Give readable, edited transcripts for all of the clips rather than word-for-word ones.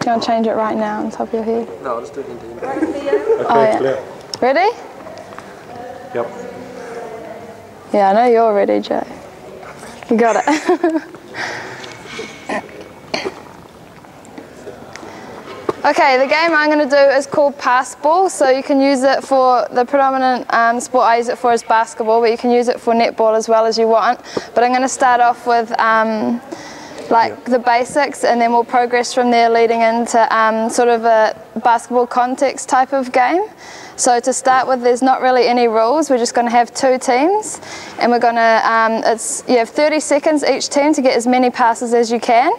you want to change it right now on top of your head? No, I'll just do it in the end. Okay, clear. Ready? Yep. Yeah, I know you're ready, Jay. You got it. Okay, the game I'm going to do is called pass ball, so you can use it for the predominant sport I use it for is basketball, but you can use it for netball as well as you want. But I'm going to start off with the basics, and then we'll progress from there leading into sort of a basketball context type of game. So to start with, there's not really any rules. We're just going to have 2 teams, and we're going to, you have 30 seconds each team to get as many passes as you can.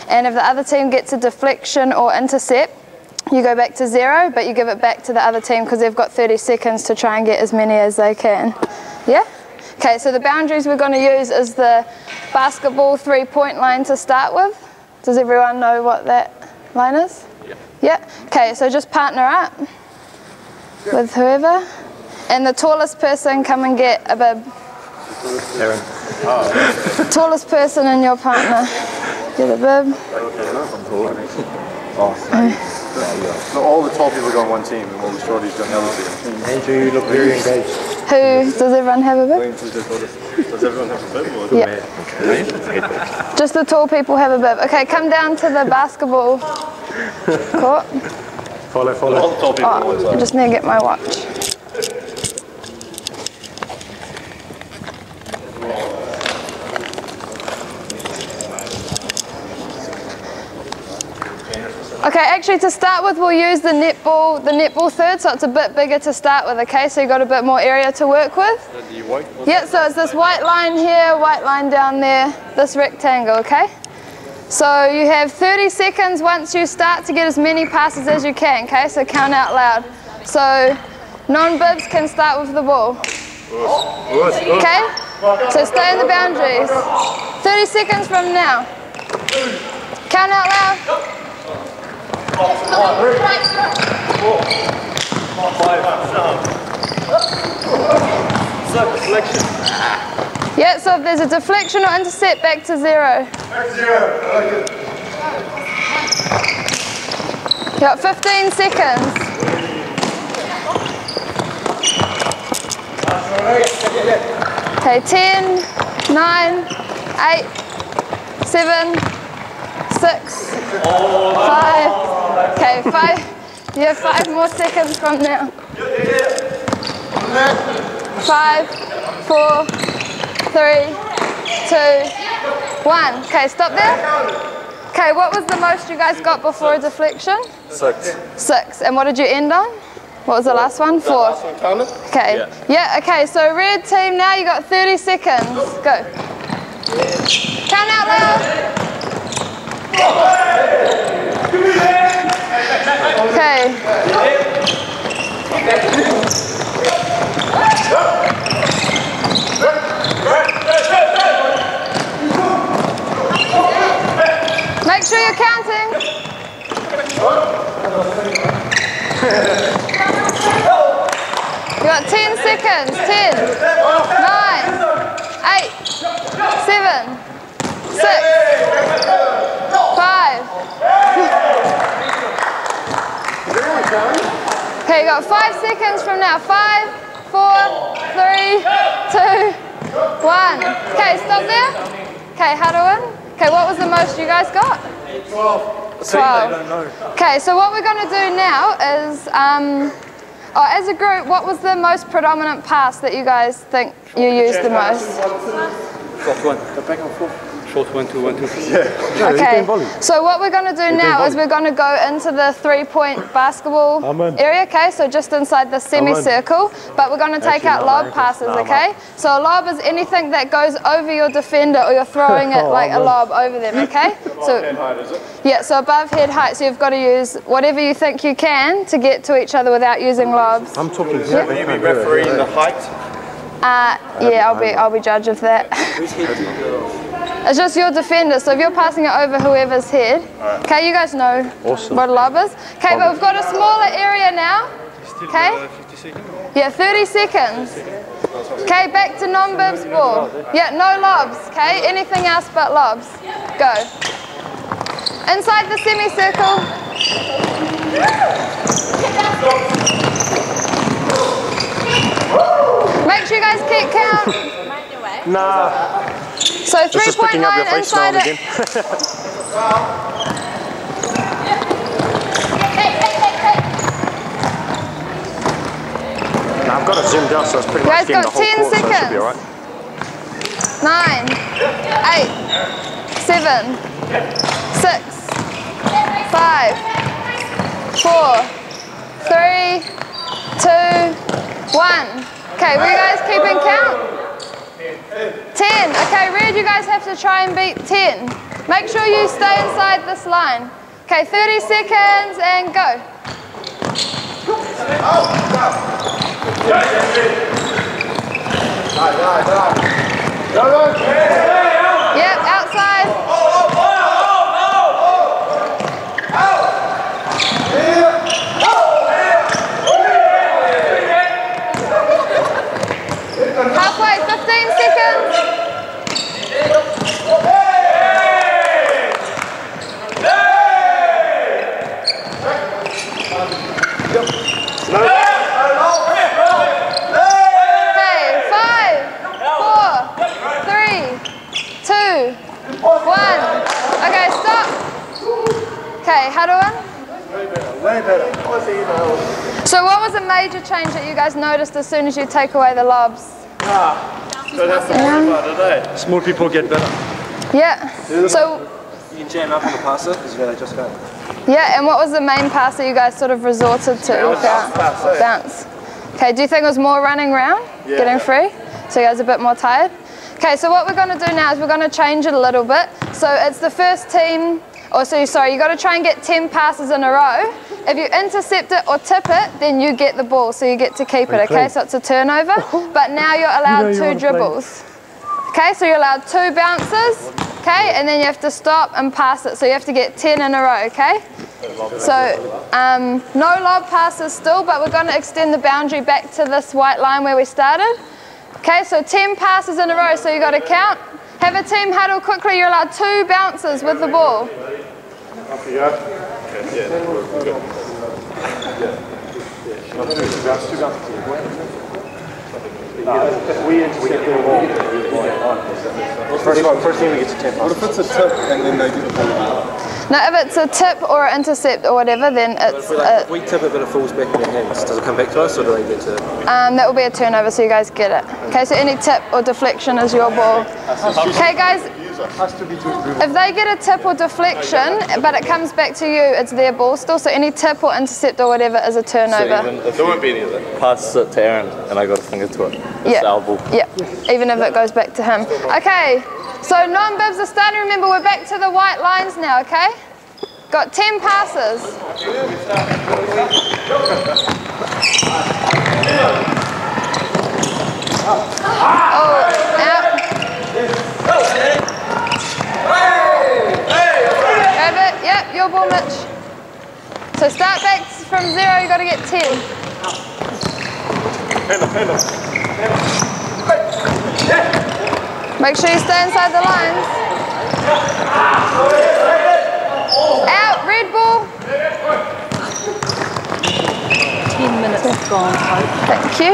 And if the other team gets a deflection or intercept, you go back to 0, but you give it back to the other team because they've got 30 seconds to try and get as many as they can. Yeah? Okay, so the boundaries we're going to use is the basketball 3-point line to start with. Does everyone know what that line is? Yeah. Yeah? Okay, so just partner up with whoever. And the tallest person come and get a bib. Aaron. Tallest person in your partner. Get a bib. So all the tall people go on one team and all the shorties go on the other team. Andrew, you look very engaged. Does everyone have a bib? Does everyone have a bib? Yeah. Just the tall people have a bib. Okay, come down to the basketball court. Follow. All the tall people on one I side. just need to get my watch. Okay, actually to start with we'll use the netball third, so it's a bit bigger to start with, okay? So you've got a bit more area to work with. Yeah, so it's this white line here, white line down there, this rectangle, okay? So you have 30 seconds once you start to get as many passes as you can, okay? So count out loud. So non-bibs can start with the ball. Okay? So stay in the boundaries. 30 seconds from now. Count out loud. 5. Deflection. Yeah, so if there's a deflection or intercept, back to 0. Back to 0. You got 15 seconds. Okay, 10, 9, 8, 7, 6, 5. Okay, 5. You have 5 more seconds from now. 5, 4, 3, 2, 1. Okay, stop there. Okay, what was the most you guys got before a deflection? 6. 6. And what did you end on? What was the last one? 4. Okay. Yeah, okay, so red team now, you got 30 seconds. Go. Count out loud. Okay. Make sure you're counting. You got 10 seconds. 10, 9, 8, 7, 6, 5. Okay, you got 5 seconds from now. 5, 4, 3, 2, 1. Okay, stop there. Okay, Hadouin. Okay, what was the most you guys got? 12. 12. Okay, so what we're going to do now is, as a group, what was the most predominant pass that you guys think you used the most? Short one. The back and forth. Short 1, 2, 1, 2. Yeah. Okay, so what we're going to do now is we're going to go into the 3-point basketball area, okay? So just inside the semicircle, but we're going to take out lob passes, okay? So a lob is anything that goes over your defender or you're throwing it like a lob over them, okay? So Head height, is it? yeah, so above head height, so you've got to use whatever you think you can to get to each other without using lobs. I'm talking Will you be refereeing the height? Yeah, I'll be judge of that. It's just your defender, so if you're passing it over whoever's head, okay, you guys know what a lob is. Okay, but we've got a smaller area now, okay? 50 seconds? Yeah, 30 seconds. Okay, back to non-bibs ball. Yeah, no lobs, okay? Anything else but lobs. Go. Inside the semicircle. Make sure you guys keep count. Nah. So It's just picking up your 3.9 face now inside and it. again. Now I've got it zoomed out, so it's pretty You much guys getting the got whole 10 court, so it should be seconds. alright. 9, 8, 7, 6, 5, 4, 3, 2, 1. Okay, were you guys keeping count? 10. Okay, Red, you guys have to try and beat 10. Make sure you stay inside this line. Okay, 30 seconds and go. Yep, outside. Halfway, 15 seconds. Okay, 5, 4, 3, 2, 1. Okay, stop. Okay, how do I? Way better. So what was a major change that you guys noticed as soon as you take away the lobs? Don't have to worry about it today. Small people get better. Yeah. So, You can jam up on the passer because you know they just go. yeah, and what was the main pass that you guys sort of resorted to? Bounce. Okay, do you think it was more running around? Yeah. Getting free? So you guys are a bit more tired? Okay, so what we're going to do now is we're going to change it a little bit. So it's the first team, sorry, you got to try and get 10 passes in a row. If you intercept it or tip it, then you get the ball, so you get to keep it, okay? So it's a turnover, but now you're allowed 2 dribbles. Okay, so you're allowed 2 bounces, okay? And then you have to stop and pass it, so you have to get 10 in a row, okay? So no lob passes still, but we're going to extend the boundary back to this white line where we started. Okay, so 10 passes in a row, so you got to count. Have a team huddle quickly, you're allowed 2 bounces with the ball. We intercept the ball. First thing we get to 10 What if it's a tip and then they get the ball? Now, if it's a tip or an intercept or whatever, then it's If we tip it but it falls back in your hands, does it come back to us or do they get to? that will be a turnover, so you guys get it. Okay, so any tip or deflection is your ball. Okay, guys, if they get a tip or deflection, but it comes back to you, it's their ball still. So any tip or intercept or whatever is a turnover. So even if there won't be any of it. Pass it to Aaron and I got a finger to it. It's our ball. Yeah, even if it goes back to him. Okay, so non-bibs are starting. Remember, we're back to the white lines now, okay? Got 10 passes. Oh, out. Grab it. Yep, your ball, Mitch. So start back from 0, you got to get 10. Make sure you stay inside the lines. Out, red ball. 10 minutes gone, Hope. Thank you.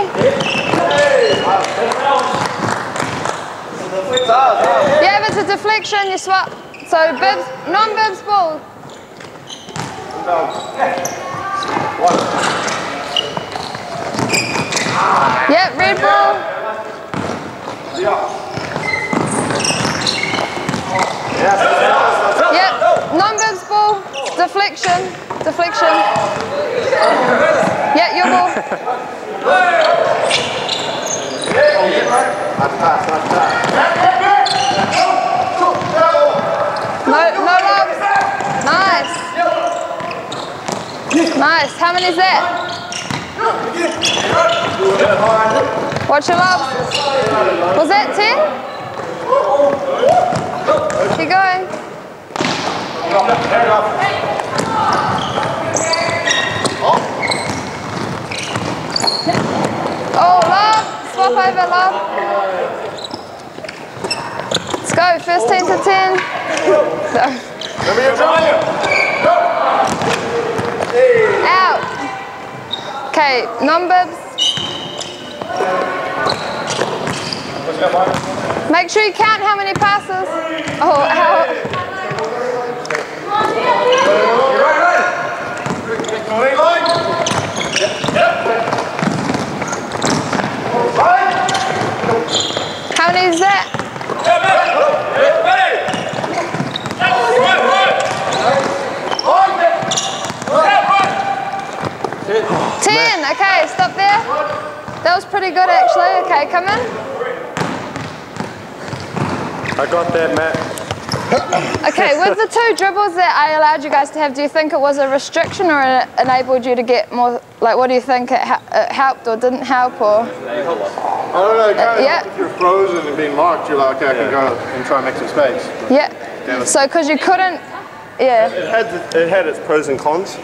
Yeah, if it's a deflection, you swap. So bibs, non-bibs ball. Yep, red ball. Yep, non-bibs ball. Deflection. Deflection. Yeah, your ball. No lobs. Nice. Nice. How many is that? Watch your lobs. Was that 10? Keep going. Oh, lob. Swap over, lob. Let's go. First 10 to 10. Go. Okay, non-bibs. Make sure you count how many passes. Oh, how? How many is that? 10. Okay, stop there. That was pretty good actually. Okay, come in. I got that, Matt. Okay, with the 2 dribbles that I allowed you guys to have, do you think it was a restriction or it enabled you to get more, like what do you think, it helped or didn't help or? I don't know, if you're frozen and being locked, you're like, okay, I can go and try and make some space. Yeah, so because you couldn't, It had its pros and cons.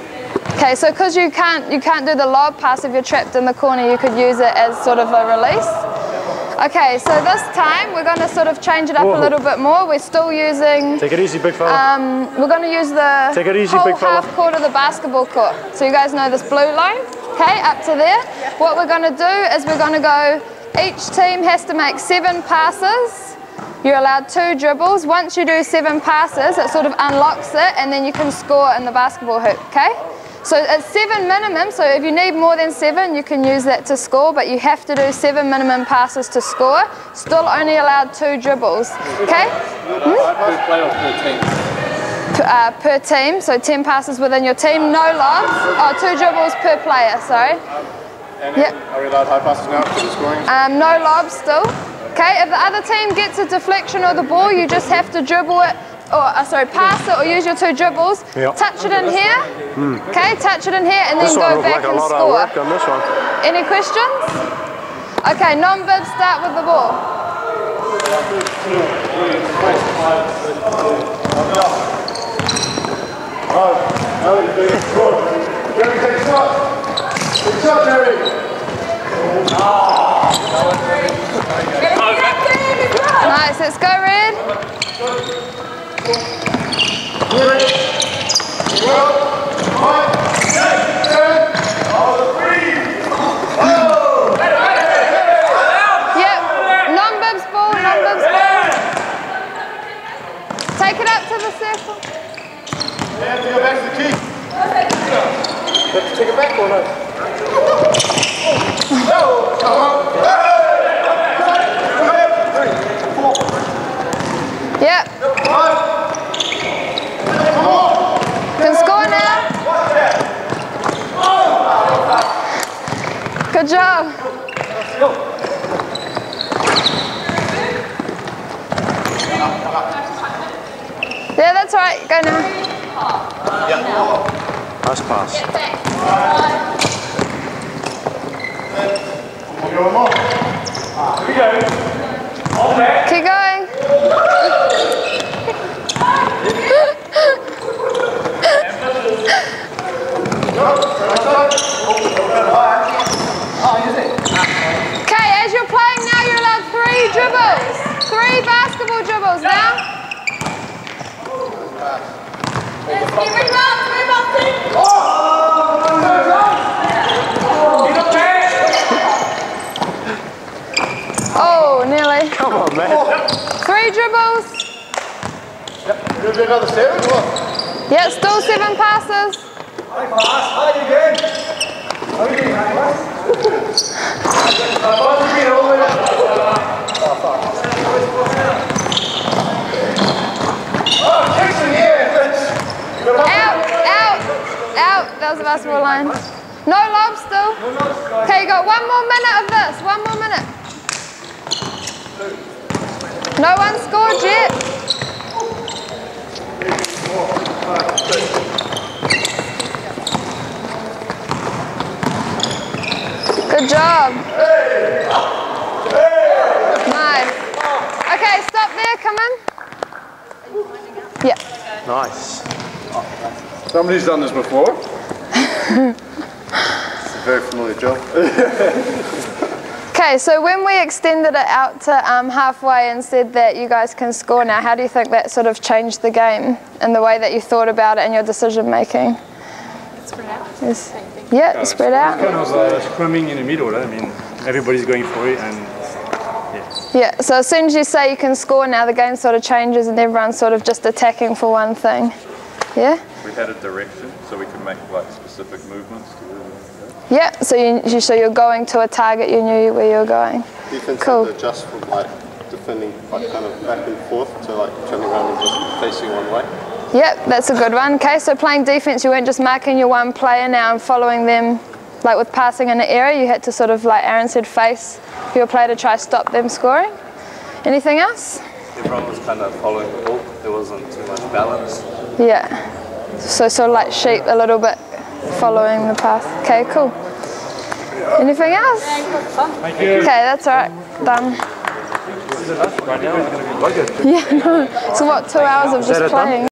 Okay, so because you can't do the lob pass if you're trapped in the corner, you could use it as sort of a release. Okay, so this time we're going to sort of change it up a little bit more. We're still using... Take it easy, big fella. We're going to use the whole half court of the basketball court. So you guys know this blue line? Okay, up to there. What we're going to do is we're going to go, each team has to make 7 passes. You're allowed 2 dribbles. Once you do 7 passes, it sort of unlocks it and then you can score in the basketball hoop, okay? So it's 7 minimum, so if you need more than 7, you can use that to score, but you have to do 7 minimum passes to score. Still only allowed 2 dribbles, okay? Per player or per team? Per team, so 10 passes within your team, no lobs. Oh, 2 dribbles per player, sorry. And are we allowed high passes now for the scoring? No lobs still. Okay, if the other team gets a deflection of the ball, you just have to dribble it, or pass it or use your 2 dribbles. Yep. Touch it in here. Okay, touch it in here and then go back and score. On this one. Any questions? Okay, non-bib, start with the ball. Nice, let's go Red. Yep, non-bibs ball, non-bibs ball. Take it up to the circle. You have to go back to the key. You have to take it back or not? Yep. Can score now. Good job. Yeah, that's all right. Go now. Nice pass. Keep going. Okay, as you're playing now, you're allowed 3 dribbles. 3 basketball dribbles now. Oh, nearly. Come on, man. 3 dribbles. You'll do another 7 or what? Yeah, still 7 passes. Out. That was the basketball line. No lob still. Okay, you got 1 more minute of this. 1 more minute. No one scored yet. Good job. Nice. Okay, stop there, come in. Yeah. Nice. Somebody's done this before. It's a very familiar job. Okay, so when we extended it out to halfway and said that you guys can score now, how do you think that sort of changed the game and the way that you thought about it and your decision making? Spread out. Yes. Yeah, spread out. Kind of scrumming in the middle. I mean, everybody's going for it, and yeah. So as soon as you say you can score, now the game sort of changes, and everyone's sort of just attacking for one thing. Yeah. We had a direction, so we could make like specific movements. Yeah. So you're going to a target. You knew where you were going. Defense Cool. have to adjust from like defending like kind of back and forth to like turning around and just facing one way. Yep, that's a good one. Okay, so playing defense, you weren't just marking your one player now and following them, like with passing in the area, you had to sort of, like Aaron said, face your player to try to stop them scoring. Anything else? Everyone was kind of following the ball. There wasn't too much balance. Yeah. So sort of like sheep a little bit, following the path. Okay, cool. Anything else? thank you. Okay, that's all right. Done. Yeah, no. So what, 2 hours of just playing?